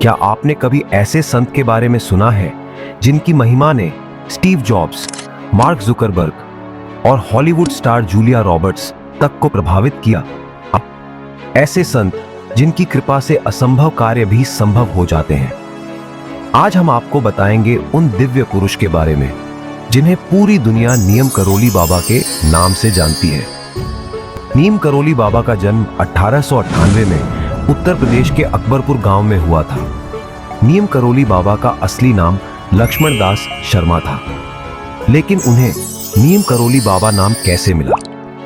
क्या आपने कभी ऐसे संत के बारे में सुना है जिनकी महिमा ने स्टीव जॉब्स, मार्क जुकरबर्ग और हॉलीवुड स्टार जूलिया रॉबर्ट्स तक को प्रभावित किया? ऐसे संत जिनकी कृपा से असंभव कार्य भी संभव हो जाते हैं। आज हम आपको बताएंगे उन दिव्य पुरुष के बारे में जिन्हें पूरी दुनिया नीम करोली बाबा के नाम से जानती है। नीम करोली बाबा का जन्म 1898 में उत्तर प्रदेश के अकबरपुर गांव में हुआ था। नीम करोली बाबा का असली नाम लक्ष्मण दास शर्मा था, लेकिन उन्हें नीम करोली बाबा नाम कैसे मिला,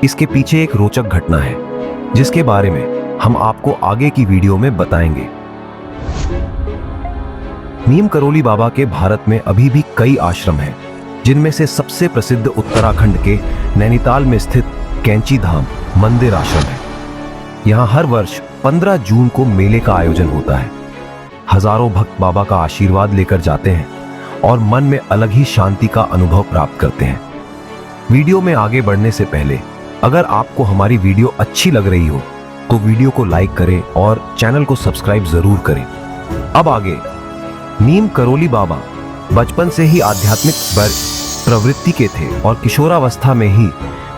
इसके पीछे एक रोचक घटना है जिसके बारे में हम आपको आगे की वीडियो में बताएंगे। नीम करोली बाबा के भारत में अभी भी कई आश्रम हैं, जिनमें से सबसे प्रसिद्ध उत्तराखंड के नैनीताल में स्थित कैंची धाम मंदिर आश्रम है। यहाँ हर वर्ष 15 जून को मेले का आयोजन होता है। हजारों भक्त बाबा का आशीर्वाद लेकर जाते हैं और मन में अलग ही शांति का अनुभव प्राप्त करते हैं। वीडियो में आगे बढ़ने से पहले अगर आपको हमारी वीडियो अच्छी लग रही हो तो वीडियो को लाइक करें और चैनल को सब्सक्राइब जरूर करें। अब आगे। नीम करोली बाबा बचपन से ही आध्यात्मिक प्रवृत्ति के थे और किशोरावस्था में ही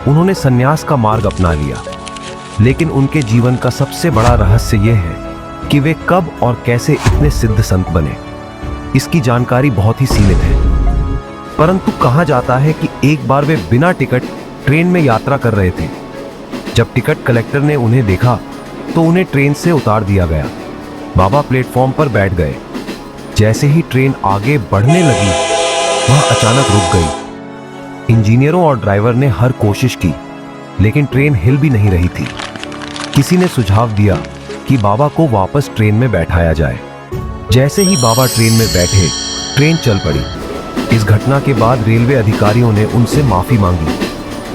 उन्होंने संन्यास का मार्ग अपना लिया। लेकिन उनके जीवन का सबसे बड़ा रहस्य यह है कि वे कब और कैसे इतने सिद्ध संत बने, इसकी जानकारी बहुत ही सीमित है। परंतु कहा जाता है कि एक बार वे बिना टिकट ट्रेन में यात्रा कर रहे थे। जब टिकट कलेक्टर ने उन्हें देखा तो उन्हें ट्रेन से उतार दिया गया। बाबा प्लेटफॉर्म पर बैठ गए। जैसे ही ट्रेन आगे बढ़ने लगी, वह अचानक रुक गई। इंजीनियरों और ड्राइवर ने हर कोशिश की, लेकिन ट्रेन हिल भी नहीं रही थी। किसी ने सुझाव दिया कि बाबा को वापस ट्रेन में बैठाया जाए। जैसे ही बाबा ट्रेन में बैठे, ट्रेन चल पड़ी। इस घटना के बाद रेलवे अधिकारियों ने उनसे माफी मांगी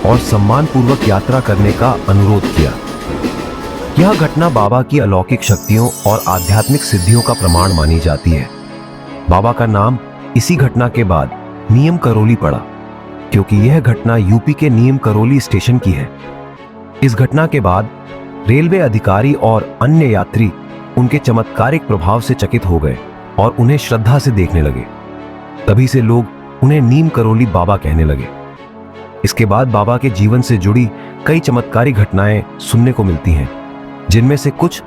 और सम्मानपूर्वक यात्रा करने का अनुरोध किया। यह घटना बाबा की अलौकिक शक्तियों और आध्यात्मिक सिद्धियों का प्रमाण मानी जाती है। बाबा का नाम इसी घटना के बाद नीम करोली पड़ा, क्योंकि यह घटना यूपी के नीम करोली स्टेशन की है। इस घटना के बाद रेलवे अधिकारी और अन्य यात्री उनके चमत्कारिक प्रभाव से चकित हो गए और उन्हें श्रद्धा से देखने लगे। तभी से लोग उन्हें नीम करोली बाबा कहने लगे। इसके बाद बाबा के जीवन से जुड़ी कई चमत्कारी घटनाएं सुनने को मिलती हैं, जिनमें से कुछ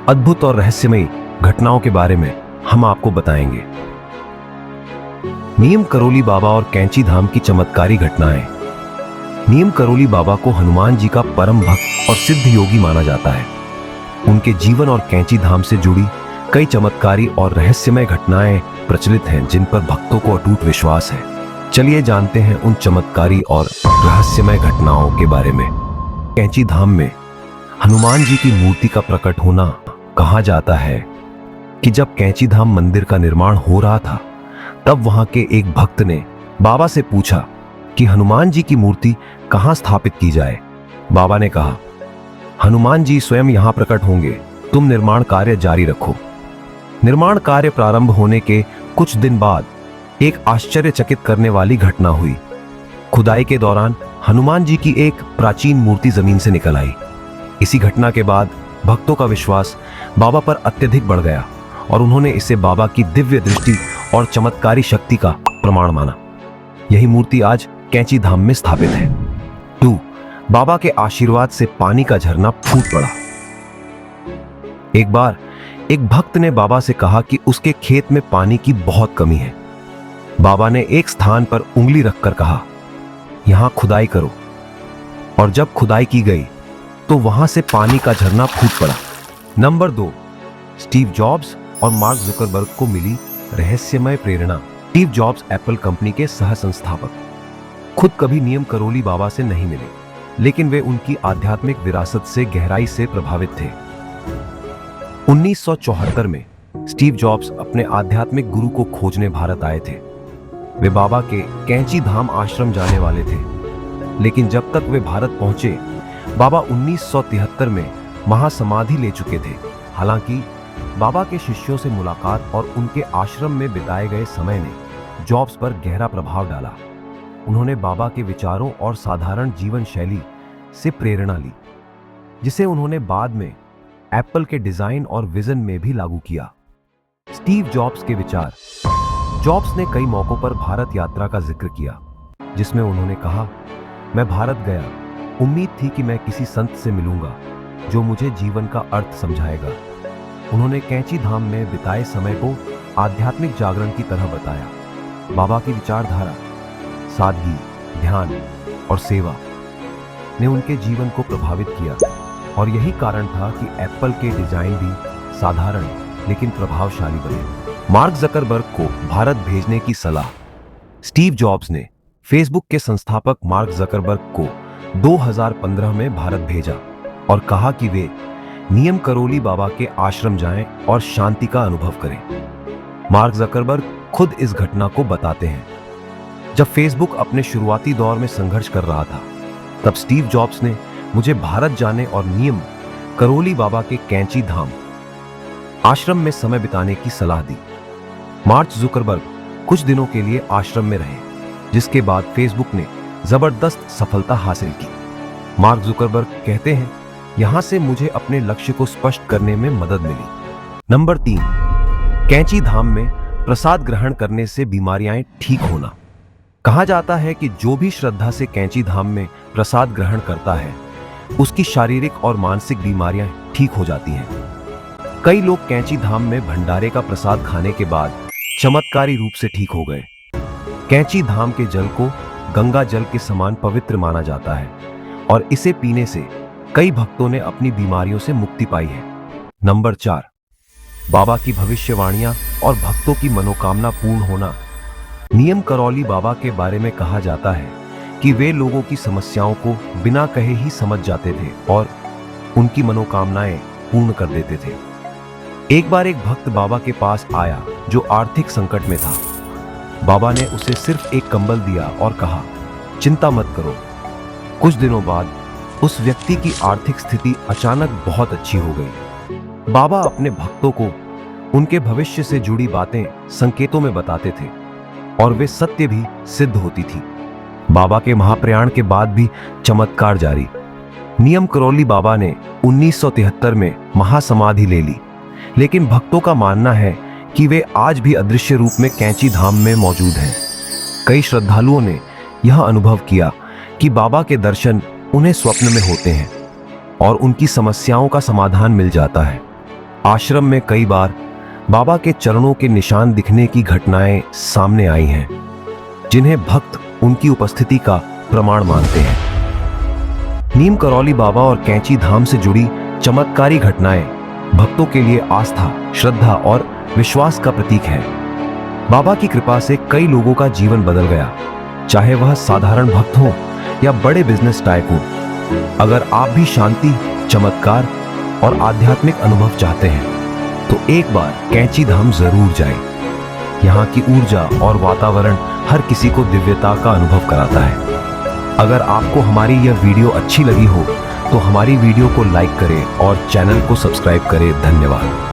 अद्भुत और रहस्यमयी घटनाओं के बारे में हम आपको बताएंगे। नीम करोली बाबा और कैंची धाम की चमत्कारी घटनाएं। नीम करोली बाबा को हनुमान जी का परम भक्त और सिद्ध योगी माना जाता है। उनके जीवन और कैंची धाम से जुड़ी कई चमत्कारी और रहस्यमय घटनाएं प्रचलित हैं, जिन पर भक्तों को अटूट विश्वास है। चलिए जानते हैं उन चमत्कारी और रहस्यमय घटनाओं के बारे में। कैंची धाम में हनुमान जी की मूर्ति का प्रकट होना। कहा जाता है कि जब कैंची धाम मंदिर का निर्माण हो रहा था, तब वहां के एक भक्त ने बाबा से पूछा कि हनुमान जी की मूर्ति कहां स्थापित की जाए। बाबा ने कहा, हनुमान जी स्वयं यहां प्रकट होंगे, तुम निर्माण कार्य जारी रखो। निर्माण कार्य प्रारंभ होने के कुछ दिन बाद एक आश्चर्यचकित करने वाली घटना हुई। खुदाई के दौरान हनुमान जी की एक प्राचीन मूर्ति जमीन से निकल आई। इसी घटना के बाद भक्तों का विश्वास बाबा पर अत्यधिक बढ़ गया और उन्होंने इसे बाबा की दिव्य दृष्टि और चमत्कारी शक्ति का प्रमाण माना। यही मूर्ति आज कैंची धाम में स्थापित है। 2. बाबा के आशीर्वाद से पानी का झरना फूट पड़ा। एक बार एक भक्त ने बाबा से कहा कि उसके खेत में पानी की बहुत कमी है। बाबा ने एक स्थान पर उंगली रखकर कहा, यहां खुदाई करो। और जब खुदाई की गई तो वहां से पानी का झरना फूट पड़ा। नंबर 2. स्टीव जॉब्स और मार्क जुकरबर्ग को मिली रहस्यमय प्रेरणा। स्टीव जॉब्स एप्पल कंपनी के सह संस्थापक खुद कभी नीम करोली बाबा से नहीं मिले, लेकिन वे उनकी आध्यात्मिक विरासत से गहराई से प्रभावित थे। 1974 में स्टीव जॉब्स अपने आध्यात्मिक गुरु को खोजने भारत आए थे। वे बाबा के कैंची धाम आश्रम जाने वाले थे, लेकिन जब तक वे भारत पहुंचे, बाबा 1973 में महासमाधि ले चुके थे। हालांकि बाबा के शिष्यों से मुलाकात और उनके आश्रम में बिताए गए समय ने जॉब्स पर गहरा प्रभाव डाला। उन्होंने बाबा के विचारों और साधारण जीवन शैली से प्रेरणा ली, जिसे उन्होंने बाद में एप्पल के डिजाइन और विजन में भी लागू किया। स्टीव स्टीव जॉब्स के विचार। जॉब्स ने कई मौकों पर भारत यात्रा का जिक्र किया, जिसमें उन्होंने कहा, मैं भारत गया, उम्मीद थी कि मैं किसी संत से मिलूंगा जो मुझे जीवन का अर्थ समझाएगा। उन्होंने कैंची धाम में बिताए समय को आध्यात्मिक जागरण की तरह बताया। बाबा की विचारधारा, सादगी, ध्यान और सेवा ने उनके जीवन को प्रभावित किया, और यही कारण था कि एप्पल के डिजाइन भी साधारण लेकिन प्रभावशाली बने। मार्क जकरबर्ग को भारत भेजने की सलाह। स्टीव जॉब्स ने फेसबुक के संस्थापक मार्क जकरबर्ग को 2015 में भारत भेजा और कहा कि वे नियम करोली बाबा के आश्रम जाएं और शांति का अनुभव करें। मार्क जकरबर्ग खुद इस घटना को बताते हैं। जब फेसबुक अपने शुरुआती दौर में संघर्ष कर रहा था, तब स्टीव जॉब्स ने मुझे भारत जाने और नियम करोली बाबा के कैंची धाम आश्रम में समय बिताने की सलाह दी। मार्क जुकरबर्ग कुछ दिनों के लिए आश्रम में रहे, जिसके बाद फेसबुक ने जबरदस्त सफलता हासिल की। मार्क जुकरबर्ग कहते हैं, यहां से मुझे अपने लक्ष्य को स्पष्ट करने में मदद मिली। नंबर 3, कैंची धाम में प्रसाद ग्रहण करने से बीमारियां ठीक होना। कहा जाता है कि जो भी श्रद्धा से कैंची धाम में प्रसाद ग्रहण करता है, उसकी शारीरिक और मानसिक बीमारियां ठीक हो जाती हैं। कई लोग कैंची धाम में भंडारे का प्रसाद खाने के बाद चमत्कारी रूप से ठीक हो गए। कैंची धाम के जल को गंगा जल के समान पवित्र माना जाता है और इसे पीने से कई भक्तों ने अपनी बीमारियों से मुक्ति पाई है। नंबर 4, बाबा की भविष्यवाणियां और भक्तों की मनोकामना पूर्ण होना। नियम करौली बाबा के बारे में कहा जाता है कि वे लोगों की समस्याओं को बिना कहे ही समझ जाते थे और उनकी मनोकामनाएं पूर्ण कर देते थे। एक बार एक भक्त बाबा के पास आया जो आर्थिक संकट में था। बाबा ने उसे सिर्फ एक कंबल दिया और कहा, चिंता मत करो। कुछ दिनों बाद उस व्यक्ति की आर्थिक स्थिति अचानक बहुत अच्छी हो गई। बाबा अपने भक्तों को उनके भविष्य से जुड़ी बातें संकेतों में बताते थे और वे सत्य भी सिद्ध होती थी। बाबा के महाप्रयाण के बाद भी चमत्कार जारी। नियम करौली बाबा ने 1973 में महासमाधि ले ली, लेकिन भक्तों का मानना है कि वे आज भी अदृश्य रूप में कैंची धाम में मौजूद हैं। कई श्रद्धालुओं ने यह अनुभव किया कि बाबा के दर्शन उन्हें स्वप्न में होते हैं और उनकी समस्याओं का समाधान मिल जाता है। आश्रम में कई बार बाबा के चरणों के निशान दिखने की घटनाएं सामने आई हैं, जिन्हें भक्त उनकी उपस्थिति का प्रमाण मानते हैं। नीम करौली बाबा और कैंची धाम से जुड़ी चमत्कारी घटनाएं भक्तों के लिए आस्था, श्रद्धा और विश्वास का प्रतीक है। बाबा की कृपा से कई लोगों का जीवन बदल गया, चाहे वह साधारण भक्त हो या बड़े बिजनेस टाइकून। अगर आप भी शांति, चमत्कार और आध्यात्मिक अनुभव चाहते हैं, तो एक बार कैंची धाम जरूर जाएं। यहाँ की ऊर्जा और वातावरण हर किसी को दिव्यता का अनुभव कराता है। अगर आपको हमारी यह वीडियो अच्छी लगी हो, तो हमारी वीडियो को लाइक करें और चैनल को सब्सक्राइब करें। धन्यवाद।